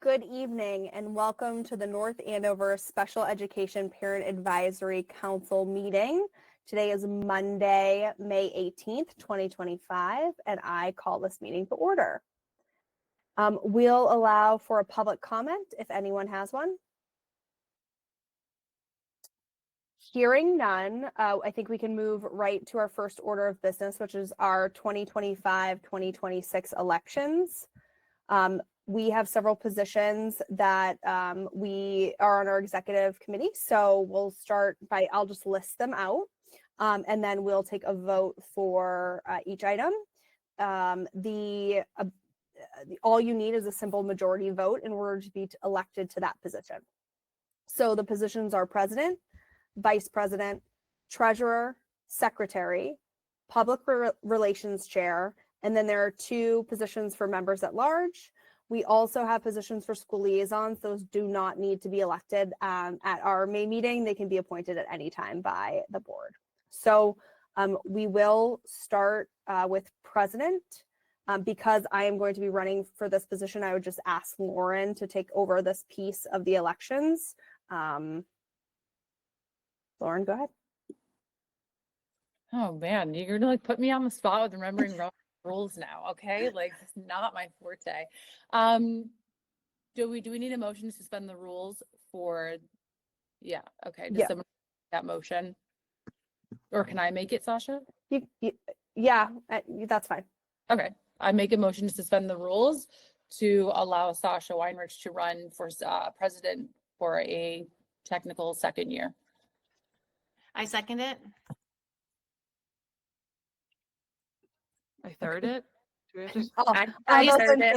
good evening, and welcome to the North Andover Special Education Parent Advisory Council meeting. Today is Monday, May 18th, 2025, and I call this meeting to order. We'll allow for a public comment if anyone has one. Hearing none, I think we can move right to our first order of business, which is our 2025-2026 elections. We have several positions that we are on our executive committee. So we'll start by, I'll just list them out, and then we'll take a vote for each item. All you need is a simple majority vote in order to be elected to that position. So the positions are president, vice president, treasurer, secretary, public relations chair, and then there are two positions for members at large. We also have positions for school liaisons. Those do not need to be elected at our May meeting. They can be appointed at any time by the board. So we will start with president. Because I am going to be running for this position, I would just ask Lauren to take over this piece of the elections. Lauren, go ahead. Oh man, you're gonna put me on the spot with remembering rules now, okay? Like, it's not my forte. Do we need a motion to suspend the rules for? Yeah, okay. Does someone make that motion, or can I make it, Sasha? Yeah, that's fine. Okay, I make a motion to suspend the rules to allow Sasha Weinrich to run for president for a technical second year. I second it. I third it. Do we have to? I third it.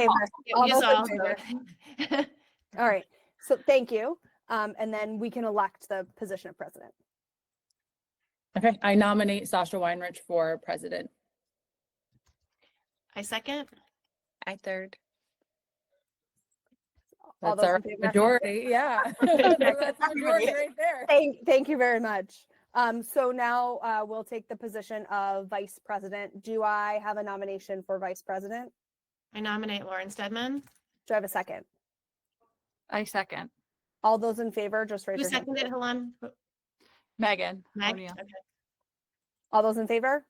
All right. So thank you. And then we can elect the position of president. Okay, I nominate Sasha Weinrich for president. I second. I third. That's our majority. Yeah. That's majority right there. Thank you very much. So now we'll take the position of vice president. Do I have a nomination for vice president? I nominate Lauren Stedman. Do I have a second? I second. All those in favor, just raise Who your hand. seconded it? Hold on. Megan. Meg? O'Neill. Okay. All those in favor?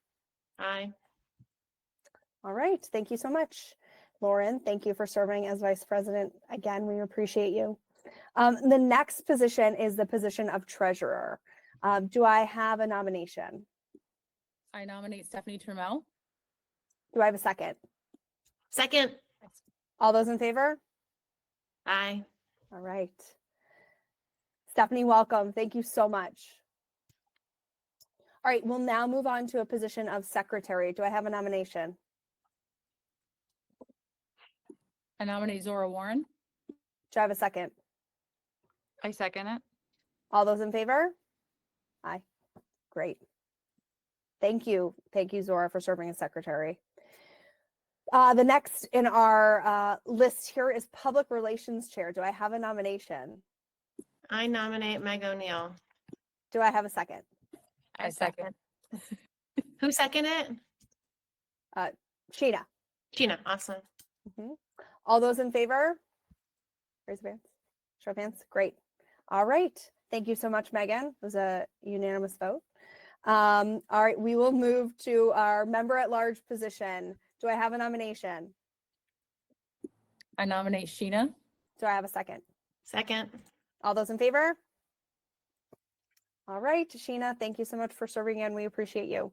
Aye. All right. Thank you so much. Lauren, thank you for serving as vice president. Again, we appreciate you. The next position is the position of treasurer. Do I have a nomination? I nominate Stephanie Trammell. Do I have a second? Second. All those in favor? Aye. All right. Stephanie, welcome. Thank you so much. All right, we'll now move on to a position of secretary. Do I have a nomination? I nominate Zora Warren. Do I have a second? I second it. All those in favor? Aye. Great. Thank you. Thank you, Zora, for serving as secretary. The next in our list here is public relations chair. Do I have a nomination? I nominate Meg O'Neill. Do I have a second? I second. Who seconded it? Sheena. Gina. Awesome. Mm-hmm. All those in favor? Raise your hands. Show of hands. Great. All right. Thank you so much, Megan. It was a unanimous vote. All right. We will move to our member at large position. Do I have a nomination? I nominate Sheena. Do I have a second? Second. All those in favor? All right, Sheena, thank you so much for serving in. We appreciate you.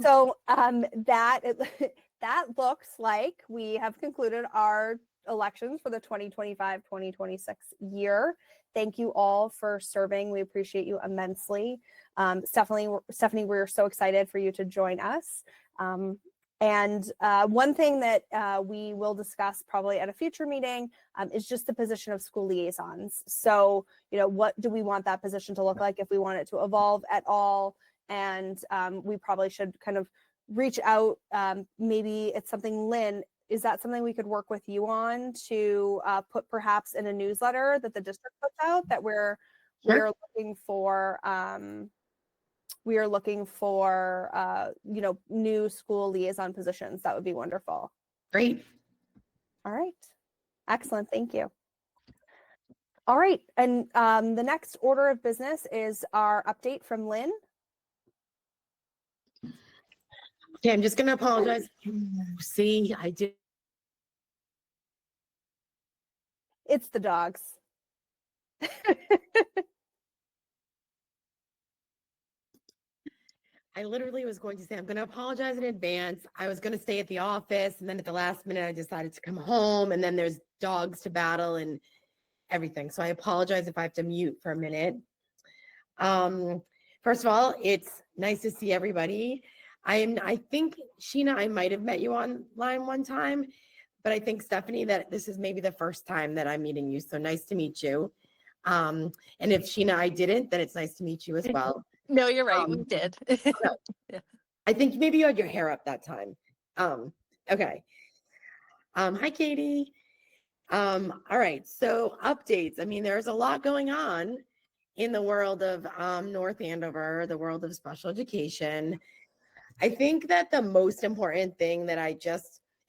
So that looks like we have concluded our elections for the 2025-2026 year. Thank you all for serving. We appreciate you immensely. Stephanie, we're so excited for you to join us. And one thing that we will discuss probably at a future meeting is just the position of school liaisons. So, what do we want that position to look like, if we want it to evolve at all? And we probably should kind of reach out. Maybe it's something, Lynn, is that something we could work with you on to put perhaps in a newsletter that the district puts out, that we're looking for new school liaison positions? That would be wonderful. Great. All right. Excellent. Thank you. All right. And the next order of business is our update from Lynn. Okay, I'm just gonna apologize. See, I did. It's the dogs. I literally was going to say, I'm going to apologize in advance. I was going to stay at the office, and then at the last minute, I decided to come home, and then there's dogs to battle and everything. So I apologize if I have to mute for a minute. First of all, it's nice to see everybody. I think, Sheena, I might have met you online one time, but I think, Stephanie, that this is maybe the first time that I'm meeting you. So nice to meet you. And if Sheena, I didn't, then it's nice to meet you as well. No, you're right. We did. I think maybe you had your hair up that time. Okay. Hi, Katie. All right. So updates. I mean, there's a lot going on in the world of North Andover, the world of special education. I think that the most important thing that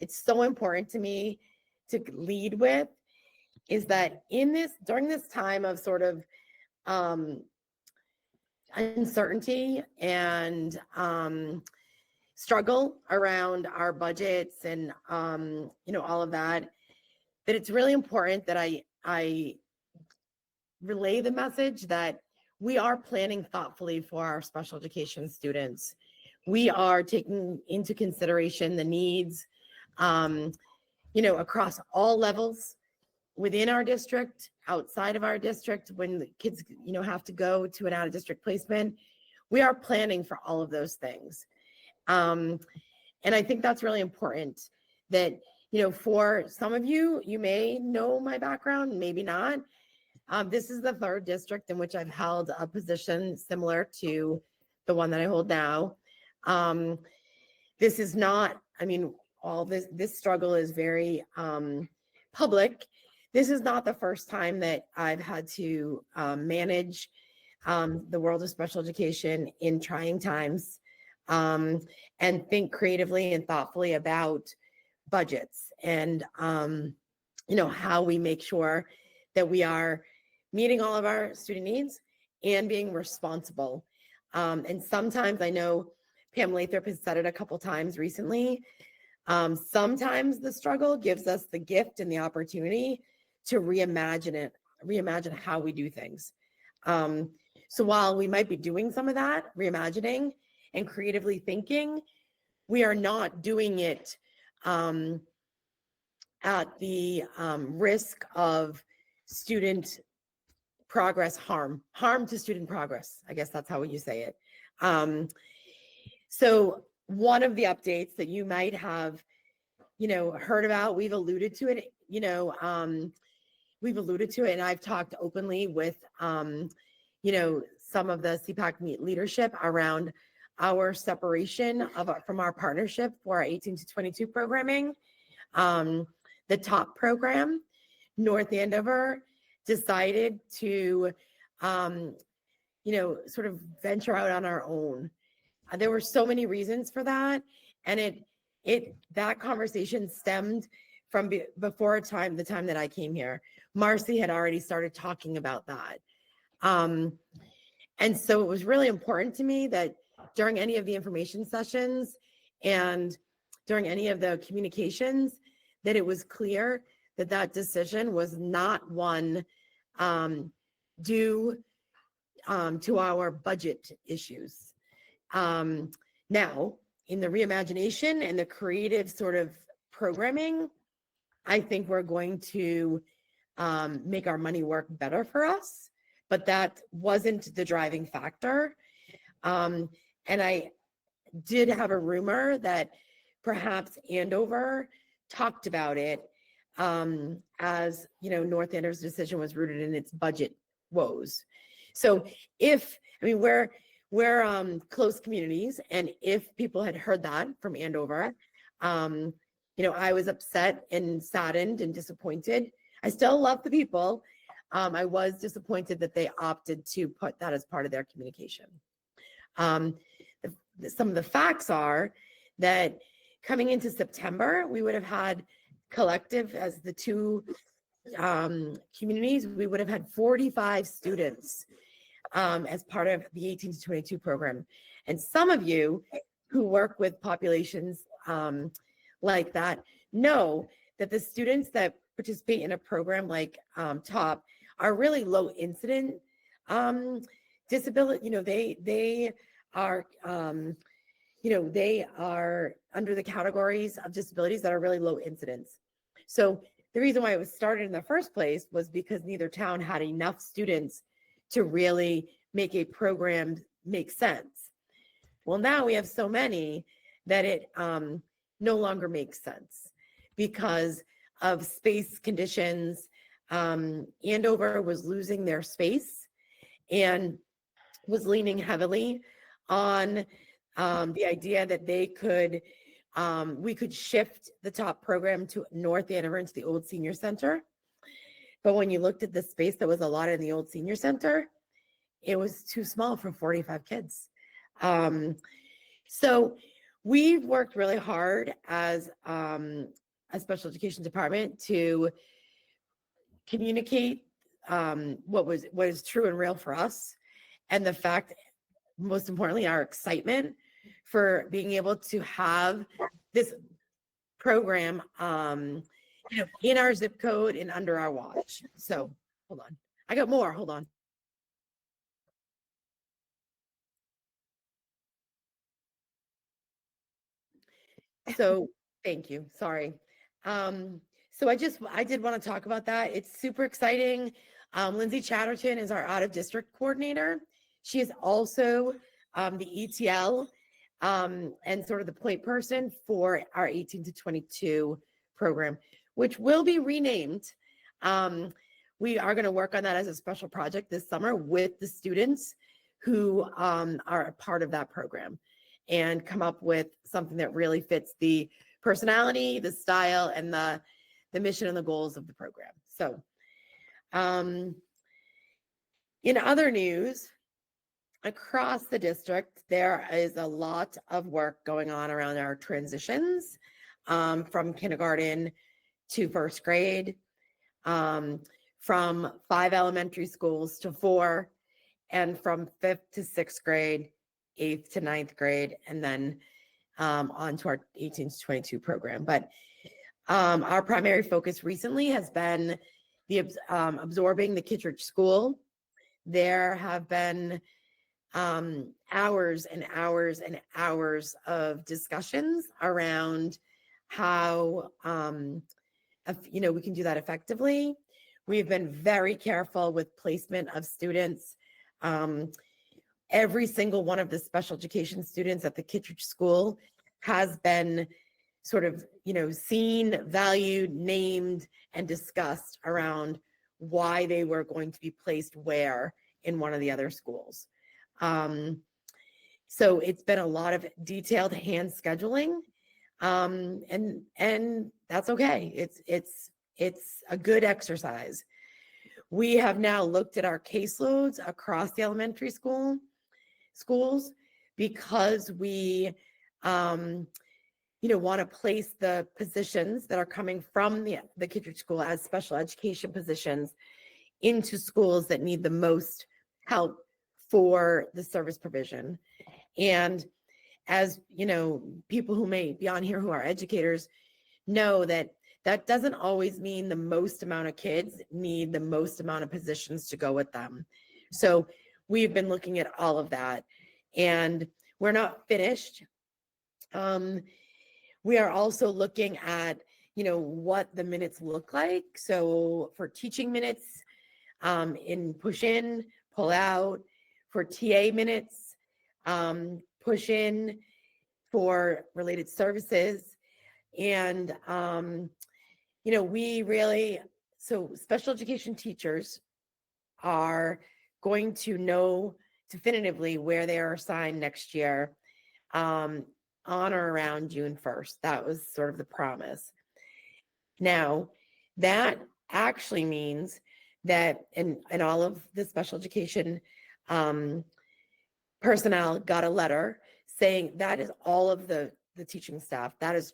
it's so important to me to lead with is that during this time of sort of uncertainty and struggle around our budgets and all of that it's really important that I relay the message that we are planning thoughtfully for our special education students. We are taking into consideration the needs across all levels within our district, outside of our district, when the kids, have to go to an out-of-district placement. We are planning for all of those things. And I think that's really important that, for some of you, you may know my background, maybe not. This is the third district in which I've held a position similar to the one that I hold now. This is not, all this struggle is very public. This is not the first time that I've had to manage the world of special education in trying times and think creatively and thoughtfully about budgets and, how we make sure that we are meeting all of our student needs and being responsible. And sometimes I know Pam Lathrop has said it a couple times recently. Sometimes the struggle gives us the gift and the opportunity to reimagine how we do things. So while we might be doing some of that, reimagining and creatively thinking, we are not doing it at the risk of student progress harm to student progress. I guess that's how you say it. So one of the updates that you might have, heard about, we've alluded to it, and I've talked openly with, some of the SEPAC leadership around our separation from our partnership for our 18 to 22 programming. The top program, North Andover, decided to, sort of venture out on our own. There were so many reasons for that. And that conversation stemmed from before the time that I came here. Marcy had already started talking about that. And so it was really important to me that during any of the information sessions and during any of the communications, that it was clear that that decision was not one due to our budget issues. Now, in the reimagination and the creative sort of programming, I think we're going to make our money work better for us, but that wasn't the driving factor. And I did have a rumor that perhaps Andover talked about it as, North Andover's decision was rooted in its budget woes. So we're close communities, and if people had heard that from Andover, I was upset and saddened and disappointed. I still love the people. I was disappointed that they opted to put that as part of their communication. Some of the facts are that coming into September, we would have had collective as the two communities, we would have had 45 students as part of the 18 to 22 program. And some of you who work with populations like that know that the students that participate in a program like TOP are really low incident disability. They are they are under the categories of disabilities that are really low incidence. So the reason why it was started in the first place was because neither town had enough students to really make a program make sense. Well, now we have so many that it no longer makes sense because of space conditions. Andover was losing their space and was leaning heavily on the idea that they could we could shift the TOP program to North Andover into the old senior center. But when you looked at the space that was allotted in the old senior center, it was too small for 45 kids. So we've worked really hard as a special education department to communicate what is true and real for us, and the fact, most importantly, our excitement for being able to have this program in our zip code and under our watch. So hold on, I got more, hold on. So thank you, sorry. So I did want to talk about that. It's super exciting. Lindsay Chatterton is our out of district coordinator. She is also the ETL and sort of the point person for our 18 to 22 program, which will be renamed. We are going to work on that as a special project this summer with the students who are a part of that program and come up with something that really fits the personality, the style, and the mission and the goals of the program. So in other news, across the district, there is a lot of work going on around our transitions from kindergarten to first grade, from 5 elementary schools to 4, and from 5th to 6th grade, 8th to 9th grade, and then on to our 18 to 22 program. But our primary focus recently has been the absorbing the Kittredge School. There have been hours and hours and hours of discussions around how we can do that effectively. We've been very careful with placement of students. Every single one of the special education students at the Kittredge School has been sort of, seen, valued, named, and discussed around why they were going to be placed where in one of the other schools. So it's been a lot of detailed hand scheduling, and that's okay. It's a good exercise. We have now looked at our caseloads across the elementary schools because we want to place the positions that are coming from the Kittredge School as special education positions into schools that need the most help for the service provision. And as people who may be on here who are educators know that doesn't always mean the most amount of kids need the most amount of positions to go with them. So we've been looking at all of that, and we're not finished. We are also looking at, what the minutes look like. So for teaching minutes, in push in, pull out, for TA minutes, push in, for related services. And, so special education teachers are going to know definitively where they are assigned next year, on or around June 1st. That was sort of the promise. Now, that actually means that in all of the special education personnel got a letter saying that is all of the teaching staff. That is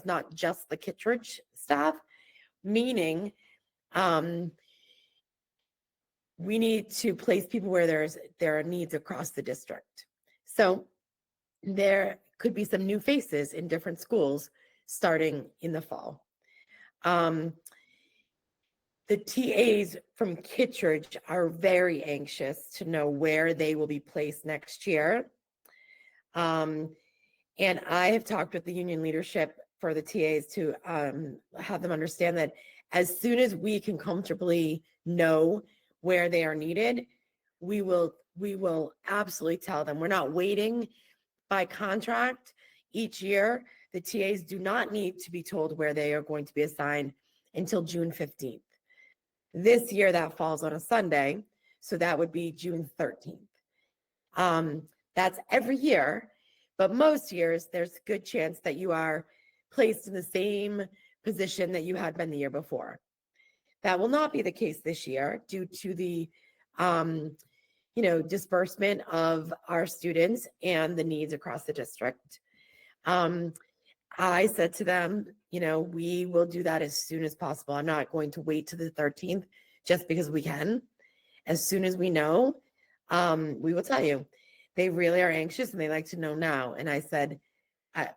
not just the Kittredge staff, meaning We need to place people where there are needs across the district. So there could be some new faces in different schools starting in the fall. The TAs from Kittredge are very anxious to know where they will be placed next year. And I have talked with the union leadership for the TAs to have them understand that as soon as we can comfortably know where they are needed, we will absolutely tell them. We're not waiting by contract each year. The TAs do not need to be told where they are going to be assigned until June 15th. This year that falls on a Sunday, so that would be June 13th. That's every year, but most years there's a good chance that you are placed in the same position that you had been the year before. That will not be the case this year due to the disbursement of our students and the needs across the district. I said to them, we will do that as soon as possible. I'm not going to wait to the 13th just because we can. As soon as we know, we will tell you. They really are anxious and they like to know now. And I said,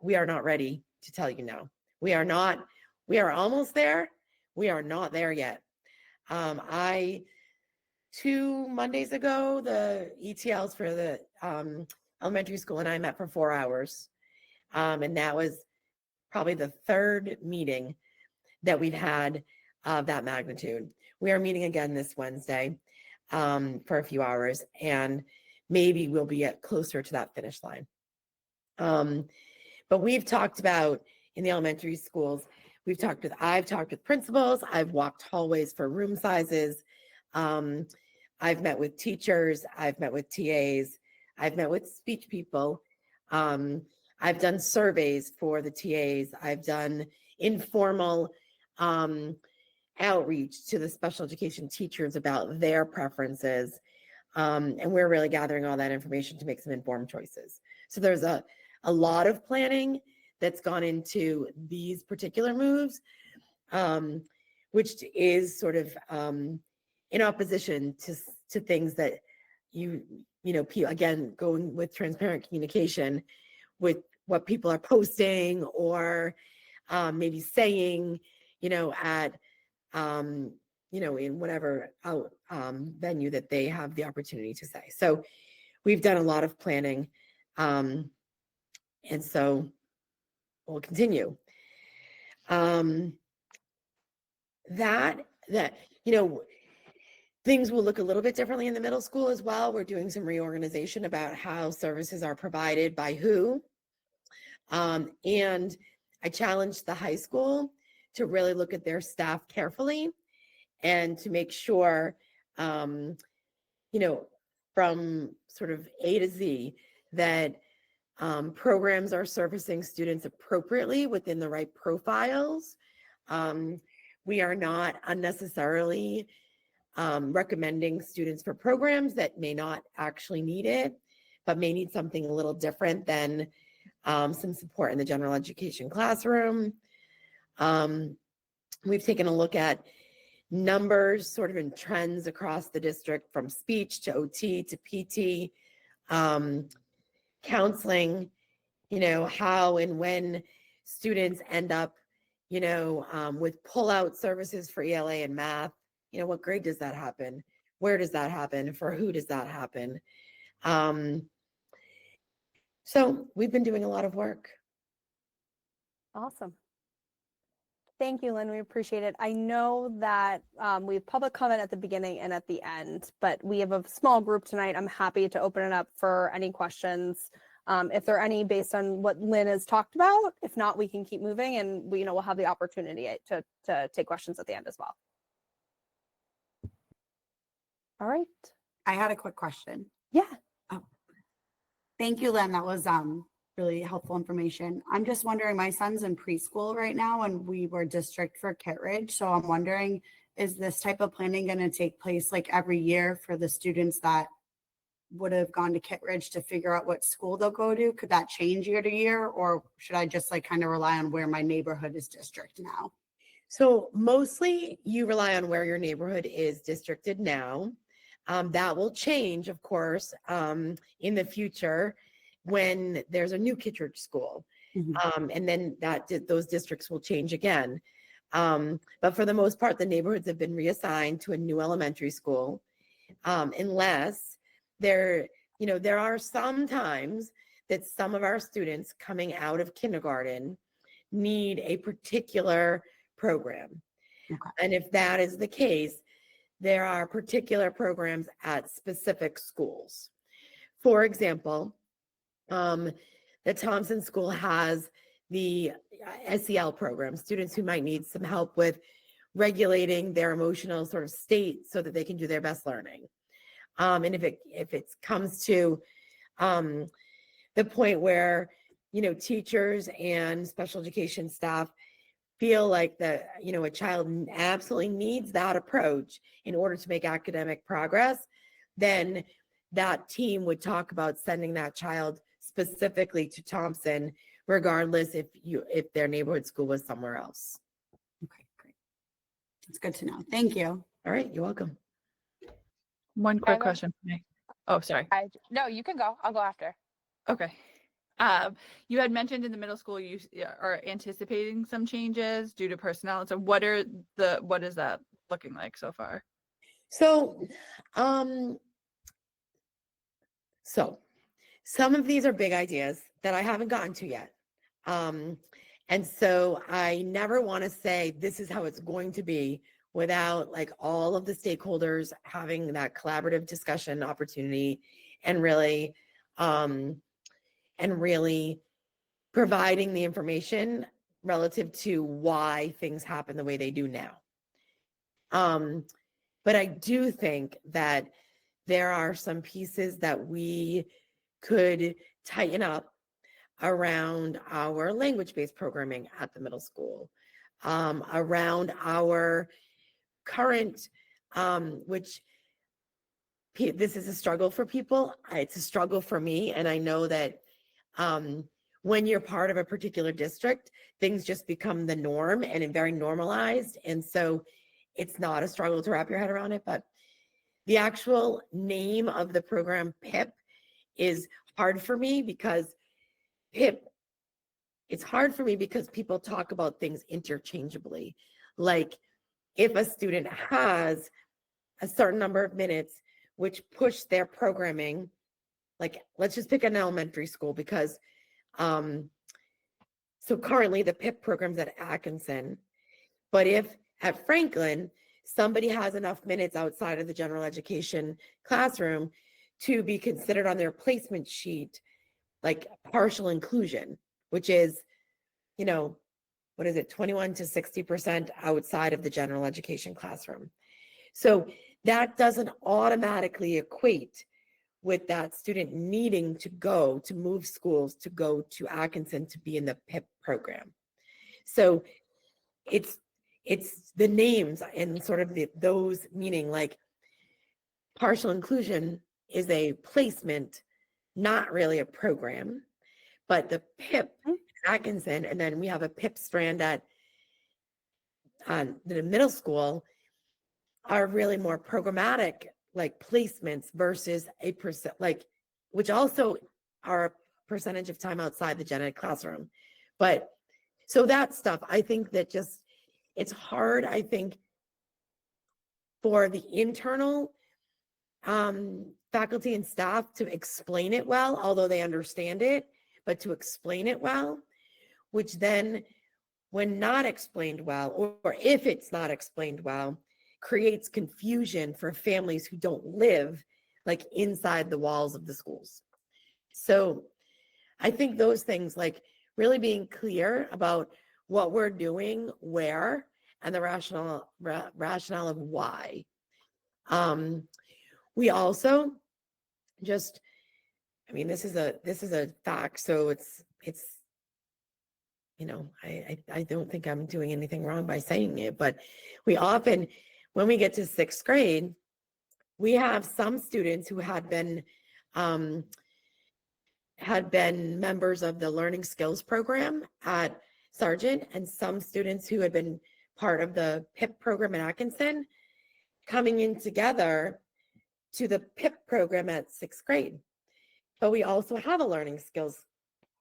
we are not ready to tell you now. We are not. We are almost there. We are not there yet. 2 Mondays ago, the ETLs for the elementary school and I met for 4 hours. And that was probably the 3rd meeting that we've had of that magnitude. We are meeting again this Wednesday for a few hours, and maybe we'll be closer to that finish line. But we've talked about in the elementary schools, I've talked with principals, I've walked hallways for room sizes. I've met with teachers, I've met with TAs, I've met with speech people. I've done surveys for the TAs. I've done informal outreach to the special education teachers about their preferences. And we're really gathering all that information to make some informed choices. So there's a lot of planning that's gone into these particular moves, which is sort of in opposition to things that again, going with transparent communication with what people are posting or maybe saying, at, in whatever venue that they have the opportunity to say. So we've done a lot of planning. And so we'll continue. Things will look a little bit differently in the middle school as well. We're doing some reorganization about how services are provided by who. And I challenged the high school to really look at their staff carefully and to make sure, from sort of A to Z, that programs are servicing students appropriately within the right profiles. We are not unnecessarily recommending students for programs that may not actually need it, but may need something a little different than some support in the general education classroom. We've taken a look at numbers sort of in trends across the district, from speech to OT to PT, counseling, how and when students end up, with pull-out services for ELA and math. What grade does that happen? Where does that happen? For who does that happen? So we've been doing a lot of work. Awesome. Thank you, Lynn. We appreciate it. I know that we have public comment at the beginning and at the end, but we have a small group tonight. I'm happy to open it up for any questions. If there are any based on what Lynn has talked about. If not, we can keep moving, and we'll have the opportunity to take questions at the end as well. All right. I had a quick question. Yeah. Oh, thank you, Lynn. That was really helpful information. I'm just wondering, my son's in preschool right now, and we were district for Kittredge. So I'm wondering, is this type of planning going to take place like every year for the students that would have gone to Kittredge to figure out what school they'll go to? Could that change year to year, or should I just kind of rely on where my neighborhood is district now? So mostly you rely on where your neighborhood is districted now. That will change, of course, in the future when there's a new Kittredge school. And then those districts will change again. But for the most part, the neighborhoods have been reassigned to a new elementary school, unless there are some times that some of our students coming out of kindergarten need a particular program. Okay. And if that is the case, there are particular programs at specific schools. For example, the Thompson School has the SEL program, students who might need some help with regulating their emotional sort of state so that they can do their best learning. And if it comes to the point where, teachers and special education staff feel like a child absolutely needs that approach in order to make academic progress, then that team would talk about sending that child specifically to Thompson, regardless if their neighborhood school was somewhere else. Okay, great. It's good to know. Thank you. All right, you're welcome. One quick Emma? question for me. Oh, sorry. No, you can go. I'll go after. Okay. You had mentioned in the middle school you are anticipating some changes due to personnel. So what is that looking like so far? So some of these are big ideas that I haven't gotten to yet. And so I never want to say this is how it's going to be without like all of the stakeholders having that collaborative discussion opportunity and really providing the information relative to why things happen the way they do now. But I do think that there are some pieces that we could tighten up around our language-based programming at the middle school, around our current, which this is a struggle for people. It's a struggle for me. And I know that when you're part of a particular district, things just become the norm and very normalized. And so it's not a struggle to wrap your head around it, but the actual name of the program, PIP, is hard for me because it's hard for me because people talk about things interchangeably. Like if a student has a certain number of minutes which push their programming, like let's just pick an elementary school because so currently the PIP program's at Atkinson, but if at Franklin somebody has enough minutes outside of the general education classroom to be considered on their placement sheet, like partial inclusion, which is, 21 to 60% outside of the general education classroom. So that doesn't automatically equate with that student needing to move schools to go to Atkinson to be in the PIP program. So it's the names and sort of those meaning like partial inclusion is a placement, not really a program, but the PIP Atkinson, and then we have a PIP strand at the middle school are really more programmatic like placements versus a percent, like, which also are a percentage of time outside the gen ed classroom. But so that stuff, I think that just, it's hard, I think, for the internal faculty and staff to explain it well, although they understand it, but to explain it well, which then when not explained well, or if it's not explained well, creates confusion for families who don't live like inside the walls of the schools. So I think those things, like really being clear about what we're doing, where, and the rationale of why. We also just, I mean, this is a fact. So it's, I don't think I'm doing anything wrong by saying it, but we often, when we get to sixth grade, we have some students who had been members of the learning skills program at Sargent, and some students who had been part of the PIP program at Atkinson coming in together to the PIP program at 6th grade. But we also have a learning skills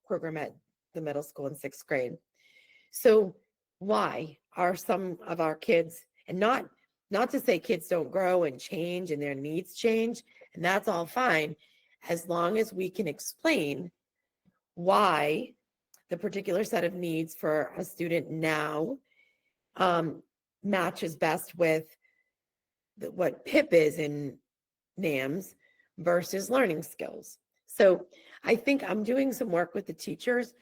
program at the middle school in 6th grade. So why are some of our kids, and not to say kids don't grow and change and their needs change, and that's all fine, as long as we can explain why the particular set of needs for a student now matches best with what PIP is in NAMS versus learning skills. So I think I'm doing some work with the teachers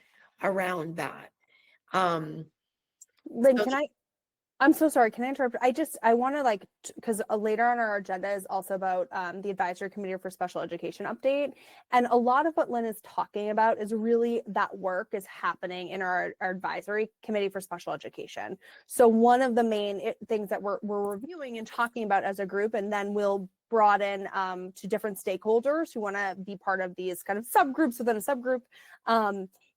around that. Lynn, So- I'm so sorry. Can I interrupt? I want to because later on our agenda is also about the advisory committee for special education update. And a lot of what Lynn is talking about is really that work is happening in our advisory committee for special education. So one of the main things that we're reviewing and talking about as a group, and then we'll broaden to different stakeholders who want to be part of these kind of subgroups within a subgroup,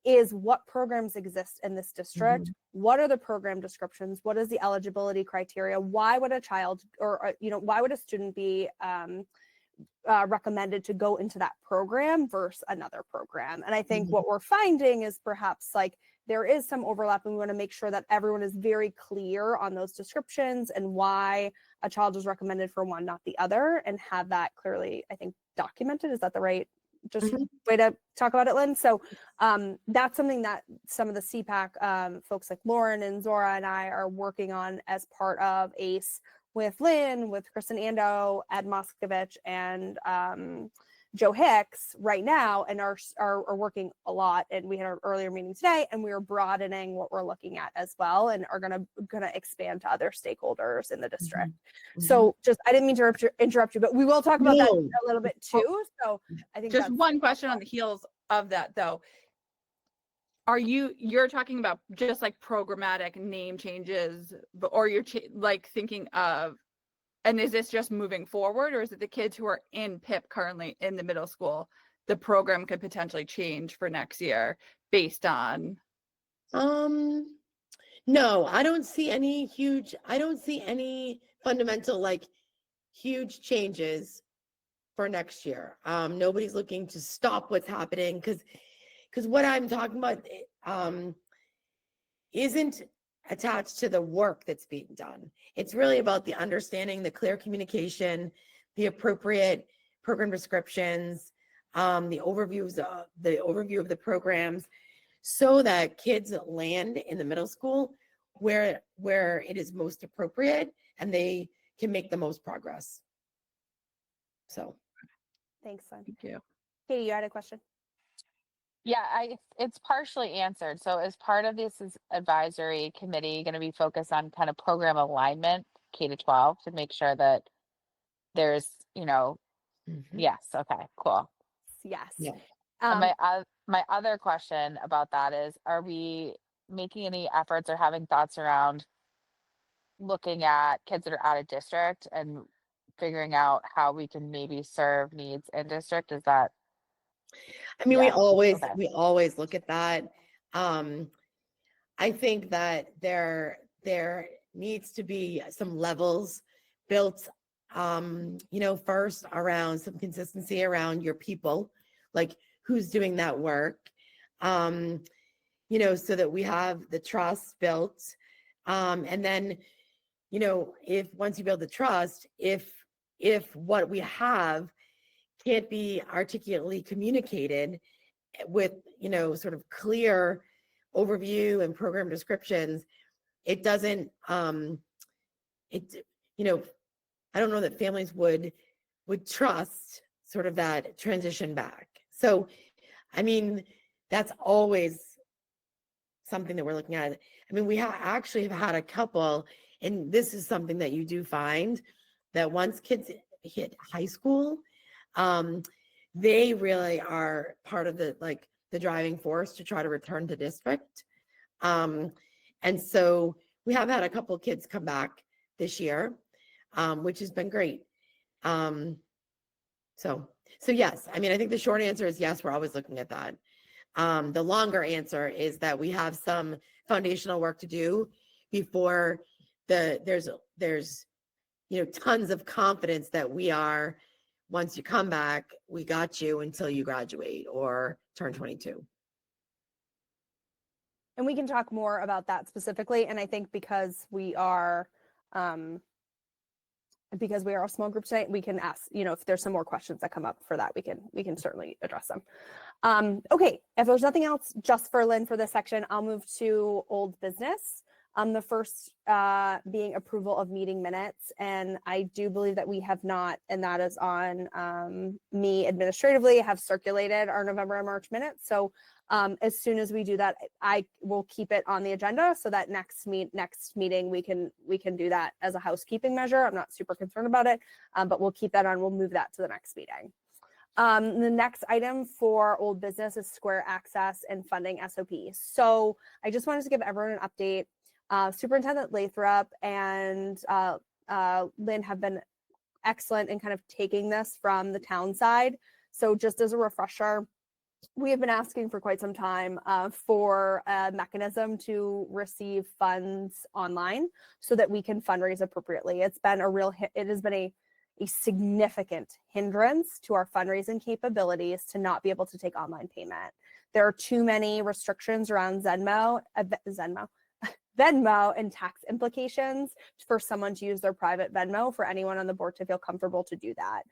is what programs exist in this district. What are the program descriptions? What is the eligibility criteria? Why would a child or why would a student be recommended to go into that program versus another program? And I think what we're finding is perhaps there is some overlap, and we want to make sure that everyone is very clear on those descriptions and why a child is recommended for one, not the other, and have that clearly, I think, documented. Is that the right way to talk about it, Lynn? So that's something that some of the CPAC folks like Lauren and Zora and I are working on as part of ACE with Lynn, with Kristen Ando, Ed Moskovich, and Joe Hicks right now, and are working a lot. And we had our earlier meeting today, and we are broadening what we're looking at as well, and are gonna expand to other stakeholders in the district. So I didn't mean to interrupt you, but we will talk about that a little bit too. So I think Just one question on the heels of that though. You're talking about just like programmatic name changes, or you're thinking of, and is this just moving forward, or is it the kids who are in PIP currently in the middle school, the program could potentially change for next year based on? No, I don't see any fundamental huge changes for next year. Nobody's looking to stop what's happening because what I'm talking about isn't attached to the work that's being done. It's really about the understanding, the clear communication, the appropriate program descriptions, the overview of the programs, so that kids land in the middle school where it is most appropriate and they can make the most progress. So thanks, Lynn. Thank you. Katie, you had a question? Yeah, it's partially answered. So as part of this advisory committee, going to be focused on kind of program alignment K to 12 to make sure that there's, yes. Okay, cool. Yes. Yeah. And my other question about that is, are we making any efforts or having thoughts around looking at kids that are out of district and figuring out how we can maybe serve needs in district? Is that? I mean, Yeah, we always look at that. I think that there needs to be some levels built, first around some consistency around your people, like who's doing that work, so that we have the trust built. And then, if once you build the trust, if what we have can't be articulately communicated with, sort of clear overview and program descriptions, it doesn't, I don't know that families would trust sort of that transition back. So, I mean, that's always something that we're looking at. I mean, we actually have had a couple, and this is something that you do find, that once kids hit high school, they really are part of the driving force to try to return to district. And so we have had a couple of kids come back this year, which has been great. So yes, I mean, I think the short answer is yes, we're always looking at that. The longer answer is that we have some foundational work to do before there's tons of confidence that we are, once you come back, we got you until you graduate or turn 22. And we can talk more about that specifically. And I think because we are a small group tonight, we can ask, if there's some more questions that come up for that, we can certainly address them. Okay, if there's nothing else just for Lynn for this section, I'll move to old business. The first being approval of meeting minutes. And I do believe that we have not, and that is on me administratively, have circulated our November and March minutes. So as soon as we do that, I will keep it on the agenda so that next meeting we can do that as a housekeeping measure. I'm not super concerned about it, but we'll keep that on. We'll move that to the next meeting. The next item for old business is square access and funding SOP. So I just wanted to give everyone an update. Superintendent Lathrop and Lynn have been excellent in kind of taking this from the town side. So just as a refresher, we have been asking for quite some time for a mechanism to receive funds online so that we can fundraise appropriately. It has been a significant hindrance to our fundraising capabilities to not be able to take online payment. There are too many restrictions around Venmo and tax implications for someone to use their private Venmo for anyone on the board to feel comfortable to do that.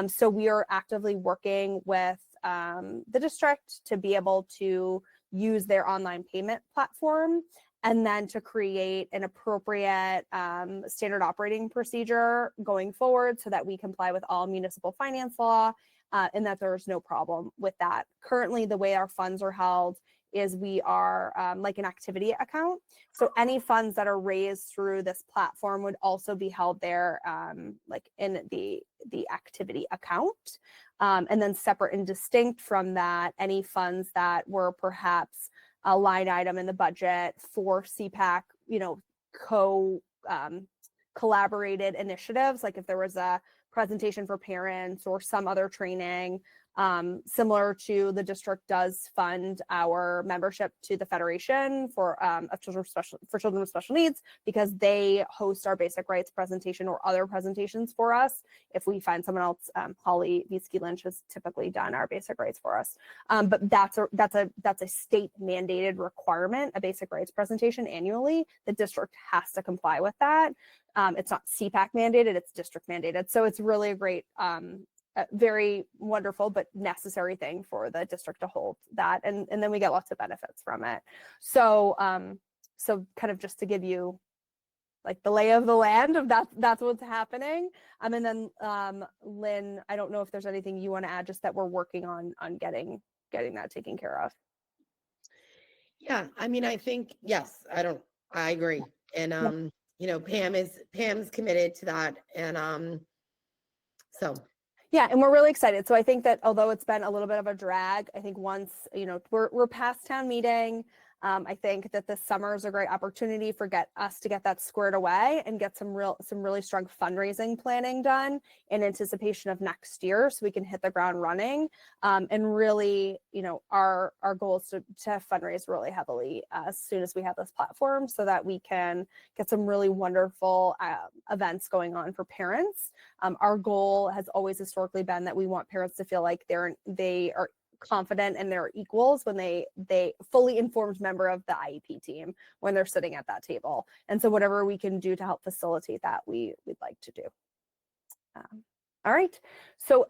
So we are actively working with the district to be able to use their online payment platform and then to create an appropriate standard operating procedure going forward so that we comply with all municipal finance law and that there's no problem with that. Currently, the way our funds are held is we are like an activity account. So any funds that are raised through this platform would also be held there like in the activity account. And then separate and distinct from that, any funds that were perhaps a line item in the budget for SEPAC, collaborated initiatives, like if there was a presentation for parents or some other training, similar to the district does fund our membership to the Federation for children with special needs, because they host our basic rights presentation or other presentations for us. If we find someone else, Holly Vitsky Lynch has typically done our basic rights for us. But that's a state mandated requirement, a basic rights presentation annually. The district has to comply with that. It's not CPAC mandated, it's district mandated. So it's really a great, very wonderful but necessary thing for the district to hold that, and then we get lots of benefits from it. So so kind of just to give you like the lay of the land of that's what's happening. And then Lynn, I don't know if there's anything you want to add, just that we're working on getting that taken care of. Yeah, I mean, I think yes, I agree, and Pam's committed to that, and so. Yeah, and we're really excited. So I think that although it's been a little bit of a drag, I think once, we're past town meeting, I think that this summer is a great opportunity for us to get that squared away and get some really strong fundraising planning done in anticipation of next year, so we can hit the ground running. And really, our goal is to fundraise really heavily as soon as we have this platform, so that we can get some really wonderful events going on for parents. Our goal has always historically been that we want parents to feel like they are confident and they're equals when they fully informed member of the IEP team when they're sitting at that table. And so whatever we can do to help facilitate that, we'd like to do. All right. So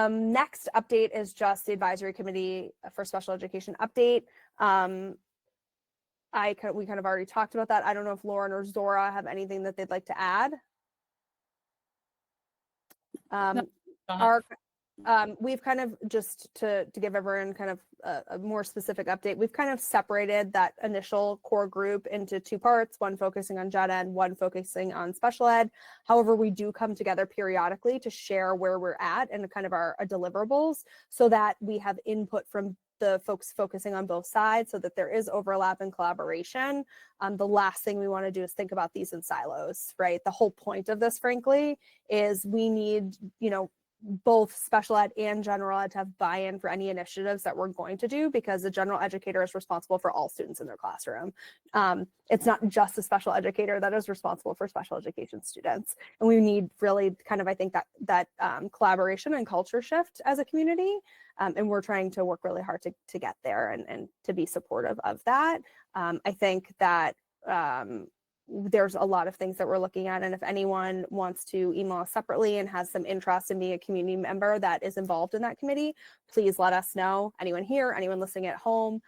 next update is just the advisory committee for special education update. We kind of already talked about that. I don't know if Lauren or Zora have anything that they'd like to add. We've kind of, just to give everyone kind of a more specific update, we've kind of separated that initial core group into two parts, one focusing on gen ed, one focusing on special ed. However, we do come together periodically to share where we're at and kind of our deliverables, so that we have input from the folks focusing on both sides, so that there is overlap and collaboration. The last thing we want to do is think about these in silos, right? The whole point of this, frankly, is we need, both special ed and general ed to have buy-in for any initiatives that we're going to do, because the general educator is responsible for all students in their classroom. It's not just the special educator that is responsible for special education students. And we need really kind of, I think, that collaboration and culture shift as a community. And we're trying to work really hard to get there and to be supportive of that. I think that there's a lot of things that we're looking at. And if anyone wants to email us separately and has some interest in being a community member that is involved in that committee, please let us know. Anyone here, anyone listening at home,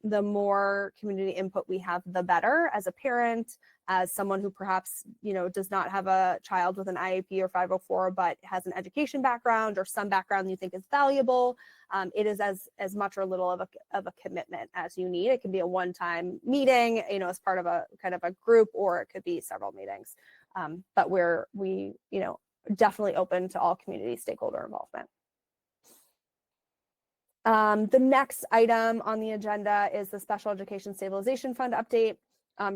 the more community input we have, the better. As a parent, as someone who perhaps, does not have a child with an IEP or 504, but has an education background or some background you think is valuable, it is as much or little of a commitment as you need. It can be a one-time meeting, as part of a kind of a group, or it could be several meetings. But we definitely open to all community stakeholder involvement. The next item on the agenda is the Special Education Stabilization Fund update.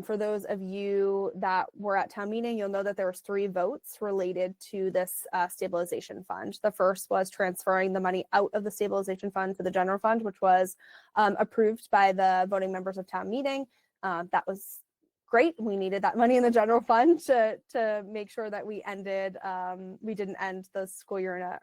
For those of you that were at town meeting, you'll know that there was 3 votes related to this stabilization fund. The first was transferring the money out of the stabilization fund to the general fund, which was approved by the voting members of town meeting. That was great. We needed that money in the general fund to make sure that we didn't end the school year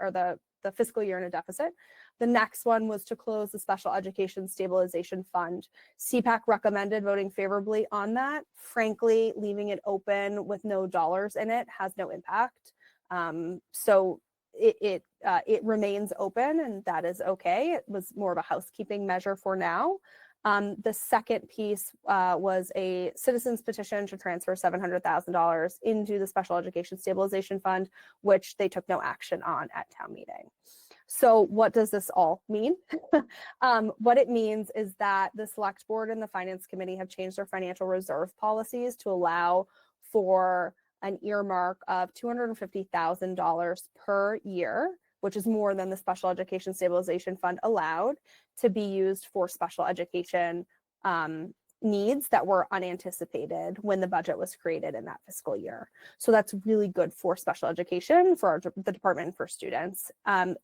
the fiscal year in a deficit. The next one was to close the Special Education Stabilization Fund. SEPAC recommended voting favorably on that. Frankly, leaving it open with no dollars in it has no impact. So it remains open, and that is okay. It was more of a housekeeping measure for now. The second piece was a citizens petition to transfer $700,000 into the Special Education Stabilization Fund, which they took no action on at town meeting. So what does this all mean? What it means is that the Select Board and the Finance Committee have changed their financial reserve policies to allow for an earmark of $250,000 per year, which is more than the Special Education Stabilization Fund allowed, to be used for special education needs that were unanticipated when the budget was created in that fiscal year. So that's really good for special education, for the department, and for students.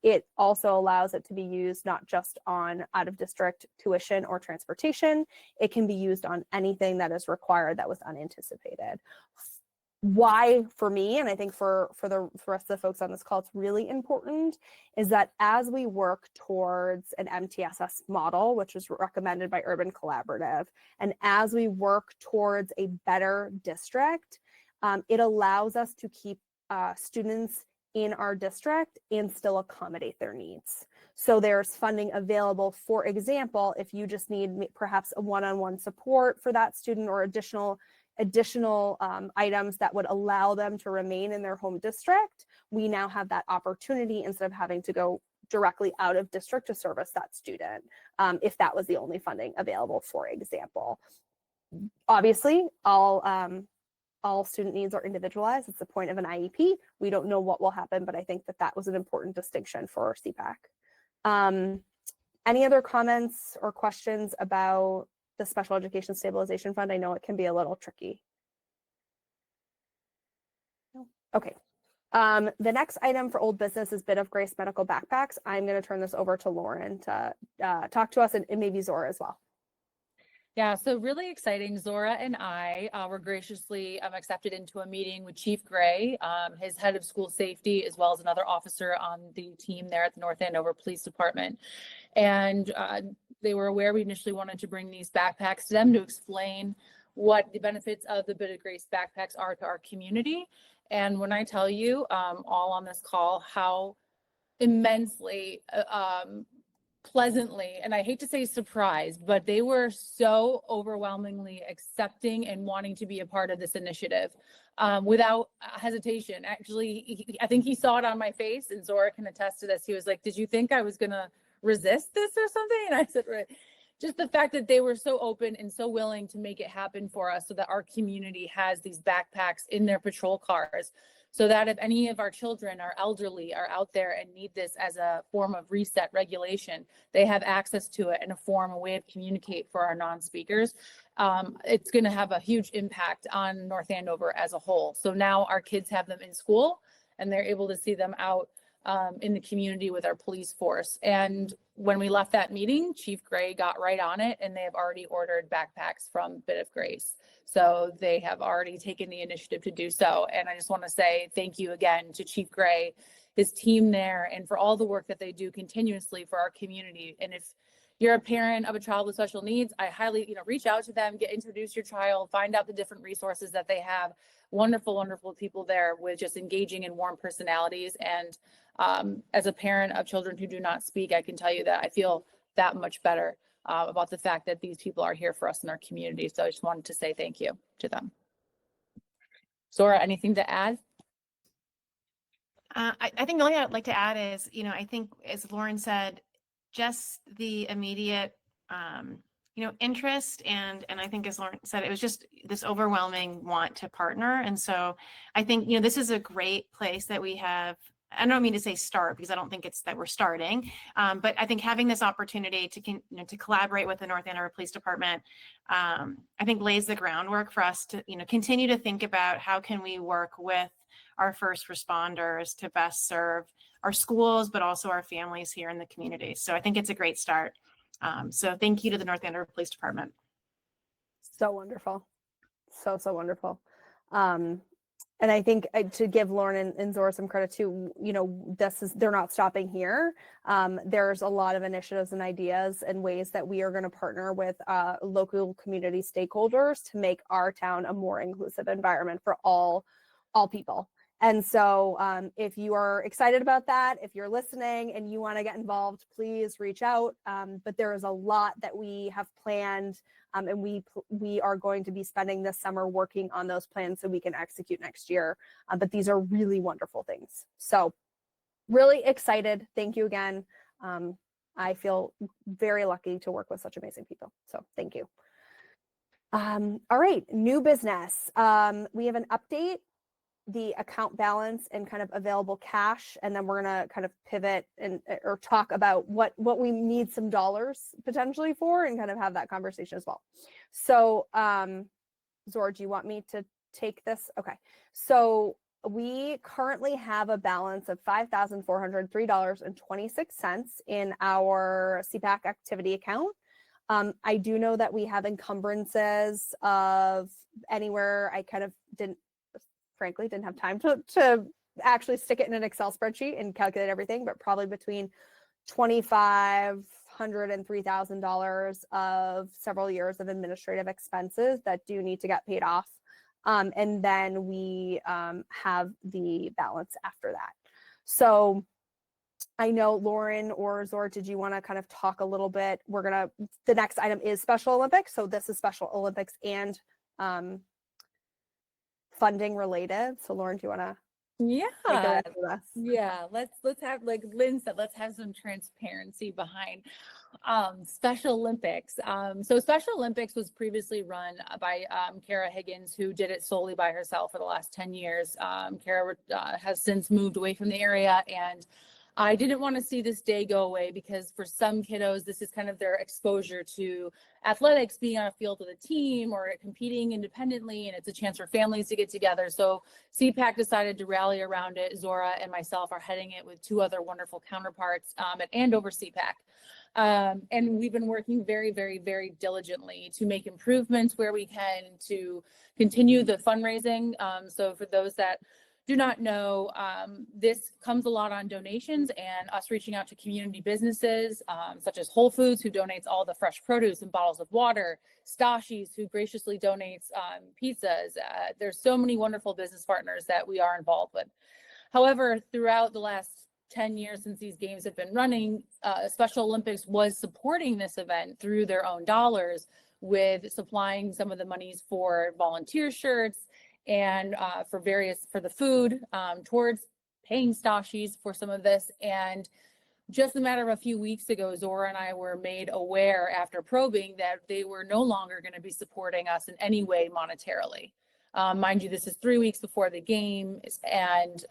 It also allows it to be used not just on out-of-district tuition or transportation. It can be used on anything that is required that was unanticipated. Why, for me, and I think for the rest of the folks on this call, it's really important, is that as we work towards an MTSS model, which was recommended by Urban Collaborative, and as we work towards a better district, it allows us to keep students in our district and still accommodate their needs. So there's funding available. For example, if you just need perhaps a one-on-one support for that student, or additional items that would allow them to remain in their home district, we now have that opportunity instead of having to go directly out of district to service that student, if that was the only funding available, for example. Obviously, all student needs are individualized. It's the point of an IEP. We don't know what will happen, but I think that was an important distinction for SEPAC. Any other comments or questions about the Special Education Stabilization Fund? I know it can be a little tricky. Okay. The next item for old business is Bit of Grace medical backpacks. I'm going to turn this over to Lauren to talk to us, and maybe Zora as well. Yeah, so really exciting. Zora and I were graciously accepted into a meeting with Chief Gray, his head of school safety, as well as another officer on the team there at the North Andover Police Department. And they were aware we initially wanted to bring these backpacks to them to explain what the benefits of the Bit of Grace backpacks are to our community. And when I tell you all on this call how immensely pleasantly, and I hate to say surprised, but they were so overwhelmingly accepting and wanting to be a part of this initiative without hesitation. Actually, I think he saw it on my face, and Zora can attest to this. He was like, "Did you think I was going to resist this or something?" And I said, "Right." Just the fact that they were so open and so willing to make it happen for us, so that our community has these backpacks in their patrol cars, so that if any of our children or elderly are out there and need this as a form of reset regulation, they have access to it in a way of communicate for our non-speakers. It's going to have a huge impact on North Andover as a whole. So now our kids have them in school, and they're able to see them out in the community with our police force. And when we left that meeting, Chief Gray got right on it, and they have already ordered backpacks from Bit of Grace. So they have already taken the initiative to do so. And I just want to say thank you again to Chief Gray, his team there, and for all the work that they do continuously for our community. And if you're a parent of a child with special needs, I highly, reach out to them, introduce your child, find out the different resources that they have. Wonderful, wonderful people there with just engaging and warm personalities. And as a parent of children who do not speak, I can tell you that I feel that much better about the fact that these people are here for us in our community. So I just wanted to say thank you to them. Zora, anything to add? I think the only thing I'd like to add is, I think as Lauren said, just the immediate, interest and I think as Lauren said, it was just this overwhelming want to partner. And so I think, this is a great place that we have. I don't mean to say start because I don't think it's that we're starting, but I think having this opportunity to collaborate with the North Andover Police Department, I think lays the groundwork for us to, continue to think about how can we work with our first responders to best serve our schools, but also our families here in the community. So I think it's a great start. So thank you to the North Andover Police Department. So wonderful. So wonderful. And I think to give Lauren and Zora some credit too, they're not stopping here. There's a lot of initiatives and ideas and ways that we are going to partner with local community stakeholders to make our town a more inclusive environment for all people. And so if you are excited about that, if you're listening and you want to get involved, please reach out. But there is a lot that we have planned and we are going to be spending this summer working on those plans so we can execute next year. But these are really wonderful things. So really excited. Thank you again. I feel very lucky to work with such amazing people. So thank you. All right, new business. We have an update, the account balance and kind of available cash, and then we're gonna kind of pivot or talk about what we need some dollars potentially for, and kind of have that conversation as well. So Zora, do you want me to take this? Okay, so we currently have a balance of $5,403.26 in our SEPAC activity account. I do know that we have encumbrances of anywhere. I kind of frankly didn't have time to actually stick it in an Excel spreadsheet and calculate everything, but probably between $2,500 and $3,000 of several years of administrative expenses that do need to get paid off. And then we have the balance after that. So I know Lauren or Zora, did you want to kind of talk a little bit? The next item is Special Olympics. So this is Special Olympics and funding related. So Lauren, do you want to? Yeah, let's have, like Lynn said, let's have some transparency behind Special Olympics. So Special Olympics was previously run by Kara Higgins, who did it solely by herself for the last 10 years. Kara has since moved away from the area, and I didn't want to see this day go away because for some kiddos, this is kind of their exposure to athletics, being on a field with a team or competing independently, and it's a chance for families to get together. So SEPAC decided to rally around it. Zora and myself are heading it with two other wonderful counterparts at Andover SEPAC. And we've been working very, very, very diligently to make improvements where we can to continue the fundraising. So for those that do not know, this comes a lot on donations and us reaching out to community businesses such as Whole Foods, who donates all the fresh produce and bottles of water, Stashi's, who graciously donates pizzas. There's so many wonderful business partners that we are involved with. However, throughout the last 10 years since these games have been running, Special Olympics was supporting this event through their own dollars with supplying some of the monies for volunteer shirts and for the food, towards paying Stashi's for some of this. And just a matter of a few weeks ago, Zora and I were made aware after probing that they were no longer going to be supporting us in any way monetarily. Mind you, this is 3 weeks before the game, and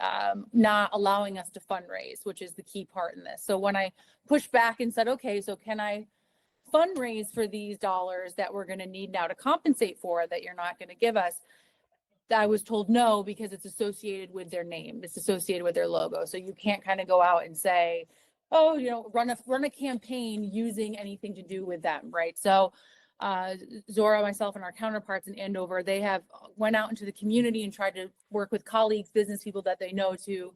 not allowing us to fundraise, which is the key part in this. So when I pushed back and said, okay, so can I fundraise for these dollars that we're going to need now to compensate for that you're not going to give us? I was told no, because it's associated with their name, it's associated with their logo. So you can't kind of go out and say, oh, run a campaign using anything to do with them, right? So Zora, myself, and our counterparts in Andover, they have went out into the community and tried to work with colleagues, business people that they know, to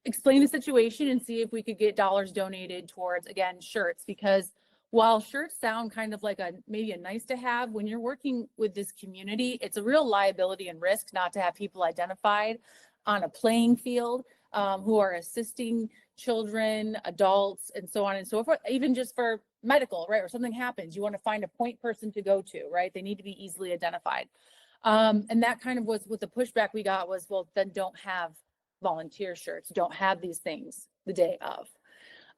explain the situation and see if we could get dollars donated towards, again, shirts. Because while shirts sound kind of like maybe a nice to have, when you're working with this community, it's a real liability and risk not to have people identified on a playing field who are assisting children, adults, and so on and so forth, even just for medical, right? Or something happens, you want to find a point person to go to, right? They need to be easily identified. And that kind of was what the pushback we got was, well, then don't have volunteer shirts, don't have these things the day of.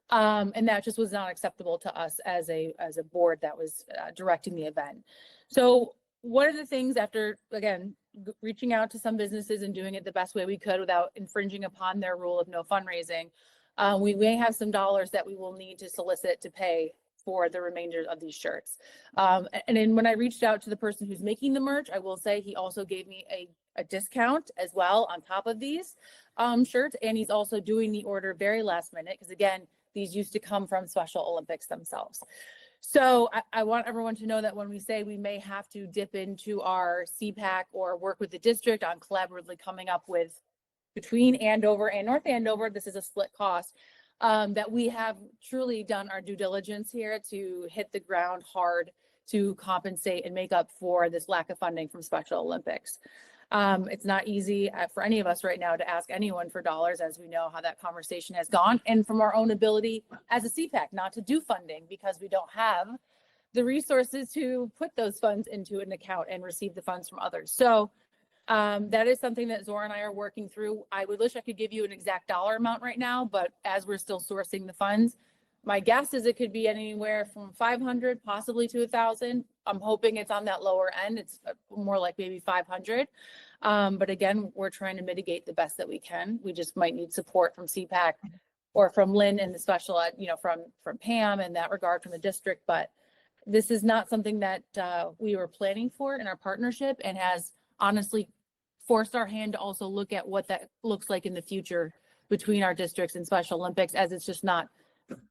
And that just was not acceptable to us as a board that was directing the event. So one of the things, after, again, reaching out to some businesses and doing it the best way we could without infringing upon their rule of no fundraising, we may have some dollars that we will need to solicit to pay for the remainder of these shirts. And then when I reached out to the person who's making the merch, I will say he also gave me a discount as well on top of these shirts. And he's also doing the order very last minute, because again, these used to come from Special Olympics themselves. So I want everyone to know that when we say we may have to dip into our SEPAC or work with the district on collaboratively coming up with, between Andover and North Andover, this is a split cost, that we have truly done our due diligence here to hit the ground hard to compensate and make up for this lack of funding from Special Olympics. It's not easy for any of us right now to ask anyone for dollars, as we know how that conversation has gone, and from our own ability as a SEPAC not to do funding, because we don't have the resources to put those funds into an account and receive the funds from others. So that is something that Zora and I are working through. I would wish I could give you an exact dollar amount right now, but as we're still sourcing the funds, my guess is it could be anywhere from 500 possibly to 1,000. I'm hoping it's on that lower end. It's more like maybe 500. But again, we're trying to mitigate the best that we can. We just might need support from CPAC or from Lynn and the special ed, from Pam in that regard, from the district. But this is not something that we were planning for in our partnership, and has honestly forced our hand to also look at what that looks like in the future between our districts and Special Olympics, as it's just not.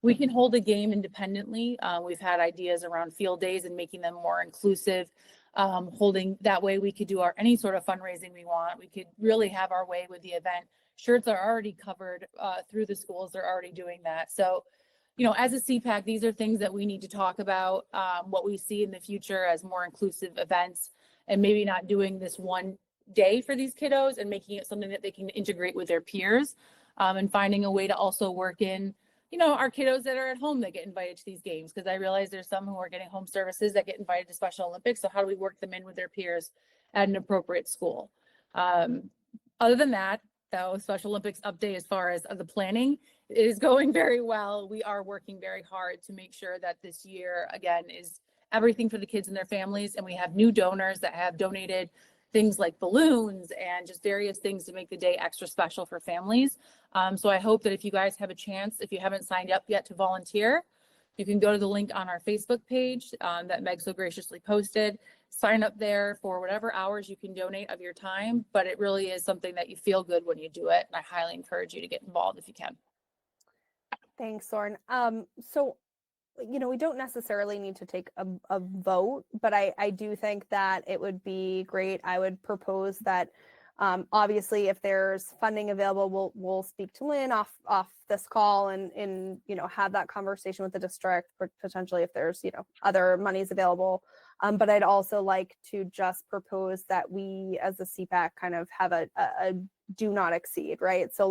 We can hold a game independently. We've had ideas around field days and making them more inclusive. Holding that way, we could do any sort of fundraising we want. We could really have our way with the event. Shirts are already covered through the schools. They're already doing that. So, as a CPAC, these are things that we need to talk about, what we see in the future as more inclusive events, and maybe not doing this one day for these kiddos and making it something that they can integrate with their peers, and finding a way to also work in our kiddos that are at home that get invited to these games, because I realize there's some who are getting home services that get invited to Special Olympics. So how do we work them in with their peers at an appropriate school? Other than that, though, Special Olympics update as far as the planning is going very well. We are working very hard to make sure that this year, again, is everything for the kids and their families. And we have new donors that have donated things like balloons and just various things to make the day extra special for families. So I hope that if you guys have a chance, if you haven't signed up yet to volunteer, you can go to the link on our Facebook page that Meg so graciously posted. Sign up there for whatever hours you can donate of your time, but it really is something that you feel good when you do it. And I highly encourage you to get involved if you can. Thanks, Soren. So, we don't necessarily need to take a vote, but I do think that it would be great. I would propose that, obviously, if there's funding available, we'll speak to Lynn off this call and have that conversation with the district, potentially if there's other monies available. But I'd also like to just propose that we as a CPAC kind of have a do not exceed, right? So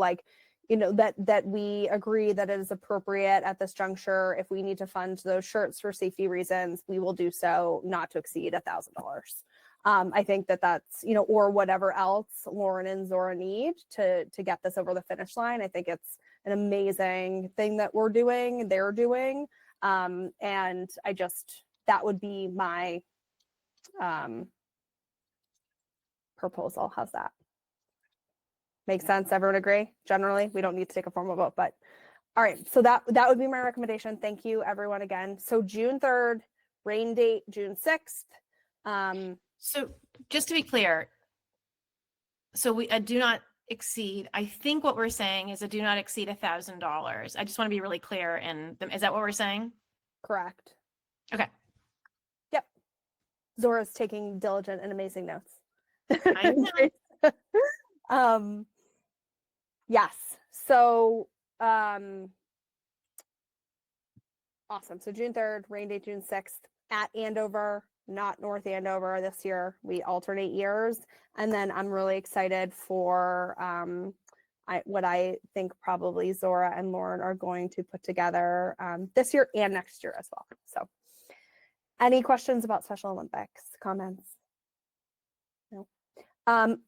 that we agree that it is appropriate at this juncture. If we need to fund those shirts for safety reasons, we will do so, not to exceed $1,000. I think that's, or whatever else Lauren and Zora need to get this over the finish line. I think it's an amazing thing that they're doing. And that would be my proposal. How's that? Makes sense? Everyone agree? Generally, we don't need to take a formal vote, but all right. So that would be my recommendation. Thank you, everyone, again. So June 3rd, rain date, June 6th. So just to be clear, So we, a do not exceed, I think what we're saying is a do not exceed $1,000. I just want to be really clear. And is that what we're saying? Correct. Okay. Yep. Zora's taking diligent and amazing notes. I know. Yes. So, awesome. So June 3rd, rain date June 6th at Andover, not North Andover this year. We alternate years. And then I'm really excited for what I think probably Zora and Lauren are going to put together this year and next year as well. So any questions about Special Olympics? Comments? No.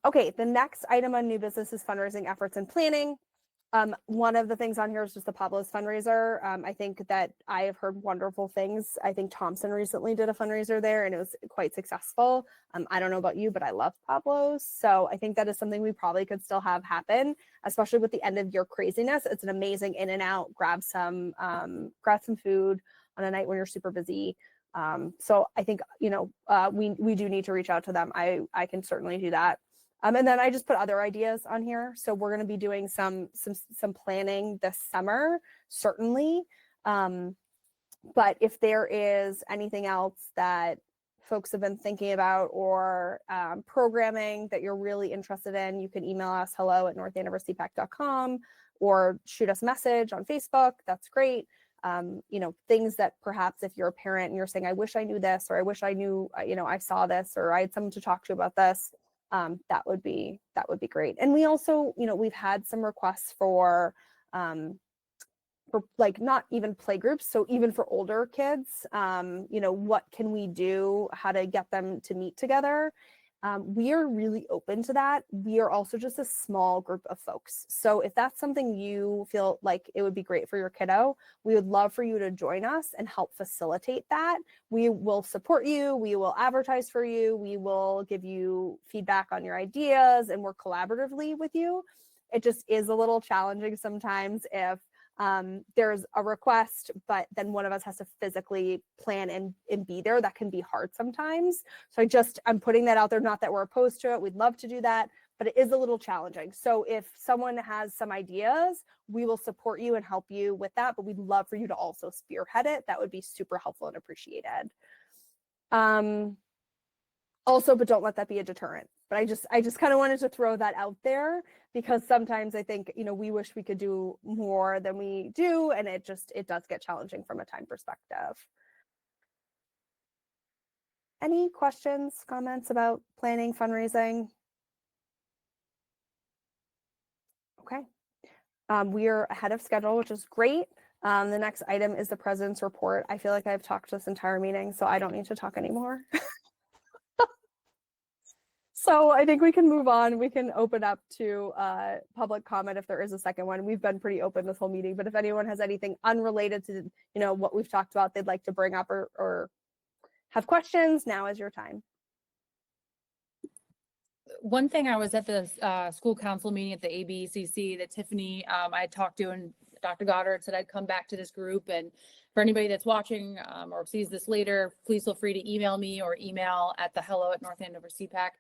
Okay, the next item on new business is fundraising efforts and planning. One of the things on here is just the Pablo's fundraiser. I think that I have heard wonderful things. I think Thompson recently did a fundraiser there and it was quite successful. I don't know about you, but I love Pablo's. So I think that is something we probably could still have happen, especially with the end of year craziness. It's an amazing in and out, grab some food on a night when you're super busy. So I think, we do need to reach out to them. I can certainly do that. And then I just put other ideas on here. So we're going to be doing some planning this summer, certainly. But if there is anything else that folks have been thinking about or programming that you're really interested in, you can email us hello@northandoversepac.com or shoot us a message on Facebook. That's great. Things that perhaps if you're a parent and you're saying, I wish I knew this, or I wish I knew, I saw this, or I had someone to talk to about this. That would be great. And we also, we've had some requests for like not even play groups. So even for older kids, what can we do? How to get them to meet together? We are really open to that. We are also just a small group of folks. So if that's something you feel like it would be great for your kiddo, we would love for you to join us and help facilitate that. We will support you. We will advertise for you. We will give you feedback on your ideas and work collaboratively with you. It just is a little challenging sometimes if there's a request, but then one of us has to physically plan and be there. That can be hard sometimes. So I'm putting that out there, not that we're opposed to it. We'd love to do that, but it is a little challenging. So if someone has some ideas, we will support you and help you with that, but we'd love for you to also spearhead it. That would be super helpful and appreciated. Also, but don't let that be a deterrent. But I just kind of wanted to throw that out there because sometimes I think, we wish we could do more than we do. And it does get challenging from a time perspective. Any questions, comments about planning, fundraising? Okay. We are ahead of schedule, which is great. The next item is the president's report. I feel like I've talked this entire meeting, so I don't need to talk anymore. So I think we can move on. We can open up to public comment if there is a second one. We've been pretty open this whole meeting, but if anyone has anything unrelated to, what we've talked about, they'd like to bring up or have questions, now is your time. One thing, I was at the school council meeting at the ABCC that Tiffany I talked to, and Dr. Goddard said I'd come back to this group. And for anybody that's watching or sees this later, please feel free to email me or email at the hello@North Andover SEPAC.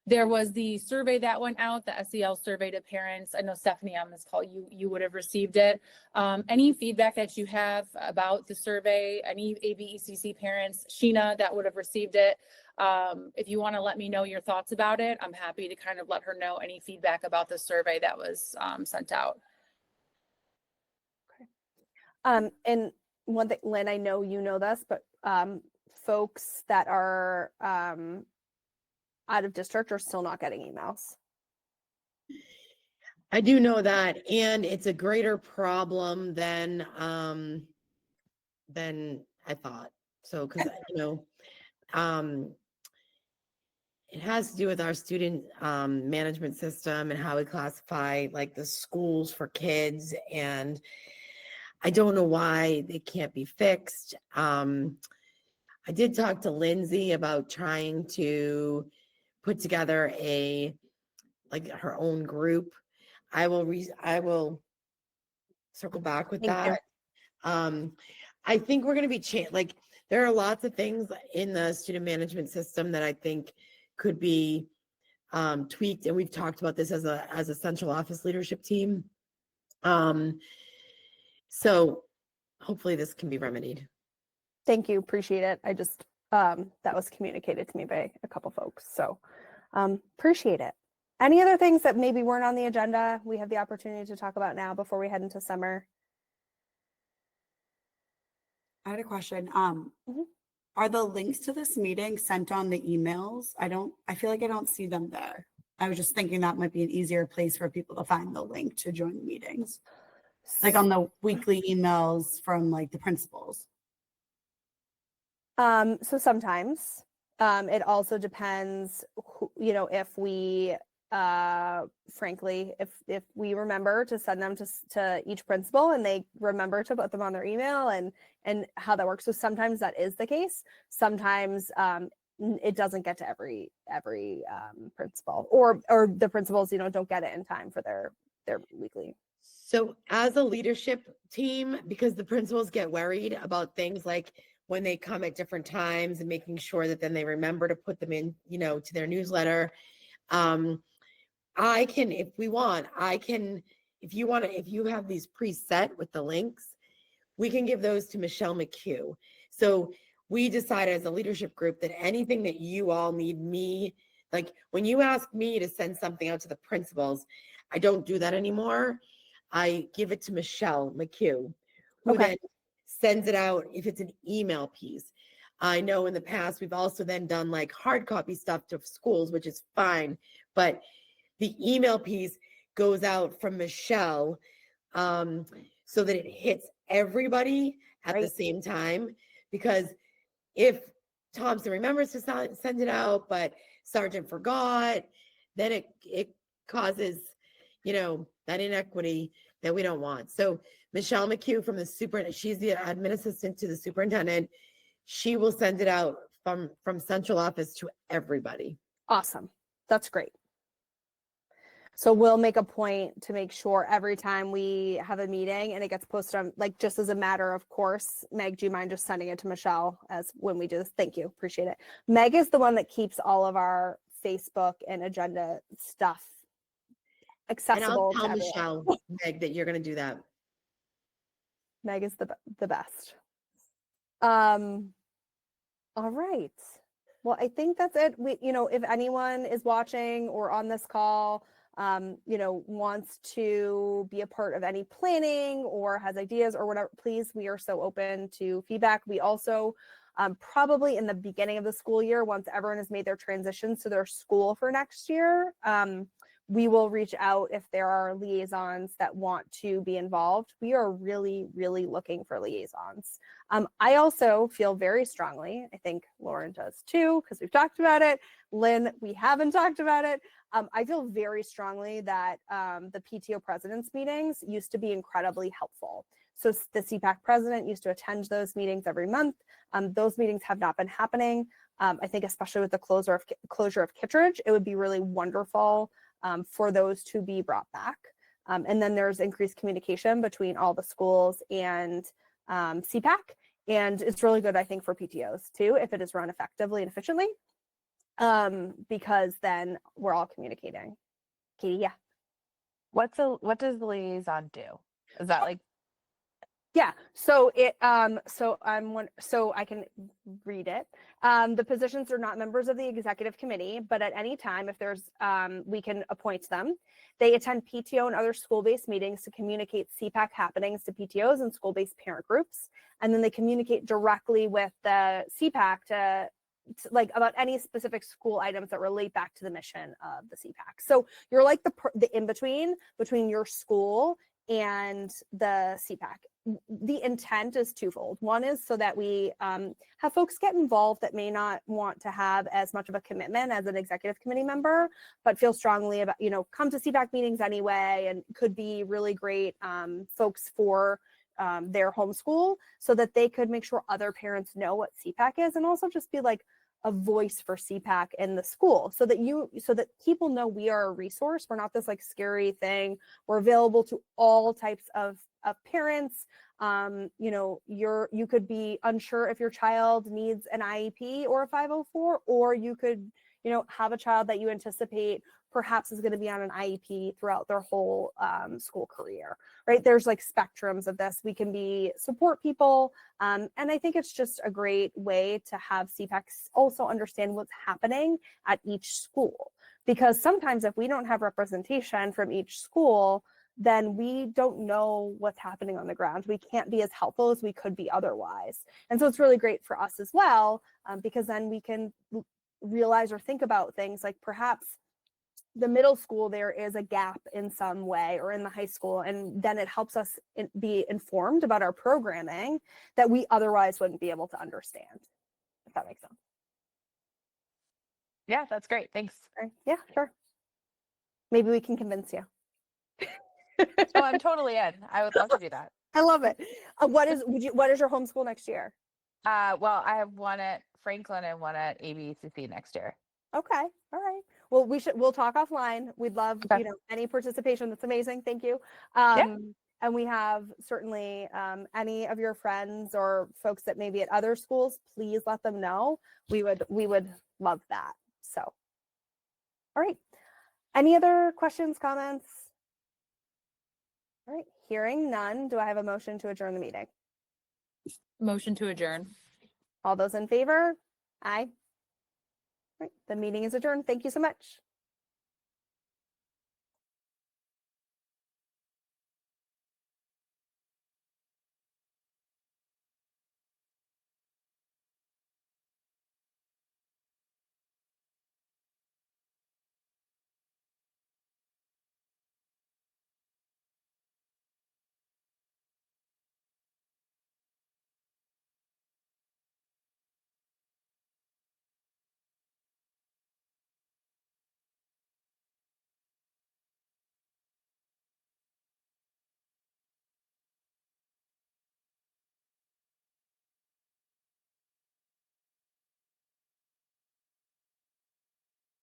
There was the survey that went out, the SEL survey to parents. I know Stephanie on this call, you would have received it. Any feedback that you have about the survey, any ABECC parents, Sheena, that would have received it. If you want to let me know your thoughts about it, I'm happy to kind of let her know any feedback about the survey that was sent out. Okay. And one thing, Lynn, I know you know this, but folks that are out of district are still not getting emails. I do know that, and it's a greater problem than I thought. So, because it has to do with our student management system and how we classify like the schools for kids, and I don't know why they can't be fixed. I did talk to Lindsay about trying to put together her own group. I will circle back with Thank that. I think we're going to be there are lots of things in the student management system that I think could be tweaked, and we've talked about this as a central office leadership team. So hopefully this can be remedied. Thank you. Appreciate it. I just, that was communicated to me by a couple folks. So appreciate it. Any other things that maybe weren't on the agenda we have the opportunity to talk about now before we head into summer? I had a question. Mhm. Are the links to this meeting sent on the emails? I feel like I don't see them there. I was just thinking that might be an easier place for people to find the link to join the meetings. Like on the weekly emails from like the principals. So sometimes, it also depends, if we, frankly, if we remember to send them to each principal and they remember to put them on their email and how that works. So sometimes that is the case. Sometimes, it doesn't get to every principal or the principals, don't get it in time for their weekly. So as a leadership team, because the principals get worried about things like when they come at different times and making sure that then they remember to put them in, to their newsletter. I can, if you have these preset with the links, we can give those to Michelle McHugh. So we decided as a leadership group that anything that you all need me, like when you ask me to send something out to the principals, I don't do that anymore. I give it to Michelle McHugh, who Okay. then sends it out if it's an email piece. I know in the past, we've also then done like hard copy stuff to schools, which is fine, but the email piece goes out from Michelle so that it hits everybody at the Right. same time. Because if Thompson remembers to send it out, but Sergeant forgot, then it causes, that inequity that we don't want. So Michelle McHugh from she's the admin assistant to the superintendent. She will send it out from central office to everybody. Awesome. That's great. So we'll make a point to make sure every time we have a meeting and it gets posted on, like, just as a matter of course. Meg, do you mind just sending it to Michelle as when we do this? Thank you. Appreciate it. Meg is the one that keeps all of our Facebook and agenda stuff And accessible I'll to tell everyone. Michelle, Meg, that you're going to do that. Meg is the best. All right. Well, I think that's it. If anyone is watching or on this call, wants to be a part of any planning or has ideas or whatever, please, we are so open to feedback. We also, probably in the beginning of the school year, once everyone has made their transitions to their school for next year, we will reach out if there are liaisons that want to be involved. We are really, really looking for liaisons. I also feel very strongly, I think Lauren does too, because we've talked about it. Lynn, we haven't talked about it. I feel very strongly that the PTO presidents meetings used to be incredibly helpful. So the CPAC president used to attend those meetings every month. Those meetings have not been happening. I think especially with the closure of Kittredge, it would be really wonderful for those to be brought back. And then there's increased communication between all the schools and CPAC. And it's really good, I think, for PTOs too, if it is run effectively and efficiently, because then we're all communicating. Katie, yeah. What does the liaison do? Is that like, Yeah, so so I can read it. The positions are not members of the executive committee, but at any time, if there's, we can appoint them. They attend PTO and other school-based meetings to communicate CPAC happenings to PTOs and school-based parent groups. And then they communicate directly with the CPAC to like about any specific school items that relate back to the mission of the CPAC. So you're like the in-between between your school and the CPAC. The intent is twofold. One is so that we have folks get involved that may not want to have as much of a commitment as an executive committee member, but feel strongly about, come to CPAC meetings anyway, and could be really great folks for their homeschool, so that they could make sure other parents know what CPAC is, and also just be like a voice for CPAC in the school, so that people know we are a resource. We're not this like scary thing. We're available to all types of parents. You could be unsure if your child needs an IEP or a 504, or you could, have a child that you anticipate perhaps is going to be on an IEP throughout their whole school career, right? There's like spectrums of this. We can be support people. And I think it's just a great way to have CPACs also understand what's happening at each school. Because sometimes if we don't have representation from each school, then we don't know what's happening on the ground. We can't be as helpful as we could be otherwise. And so it's really great for us as well, because then we can realize or think about things like perhaps the middle school, there is a gap in some way, or in the high school, and then it helps us be informed about our programming that we otherwise wouldn't be able to understand, if that makes sense. Yeah, that's great. Thanks. Okay. Yeah, sure. Maybe we can convince you. Oh, I'm totally in. I would love to do that. I love it. What is your homeschool next year? Well, I have one at Franklin and one at ABCC next year. Okay. All right. Well, we'll talk offline. We'd love, Okay. any participation. That's amazing. Thank you. Yeah. And we have certainly any of your friends or folks that may be at other schools, please let them know. We would love that. So, all right. Any other questions, comments? All right. Hearing none, do I have a motion to adjourn the meeting? Motion to adjourn. All those in favor? Aye. All right. The meeting is adjourned. Thank you so much.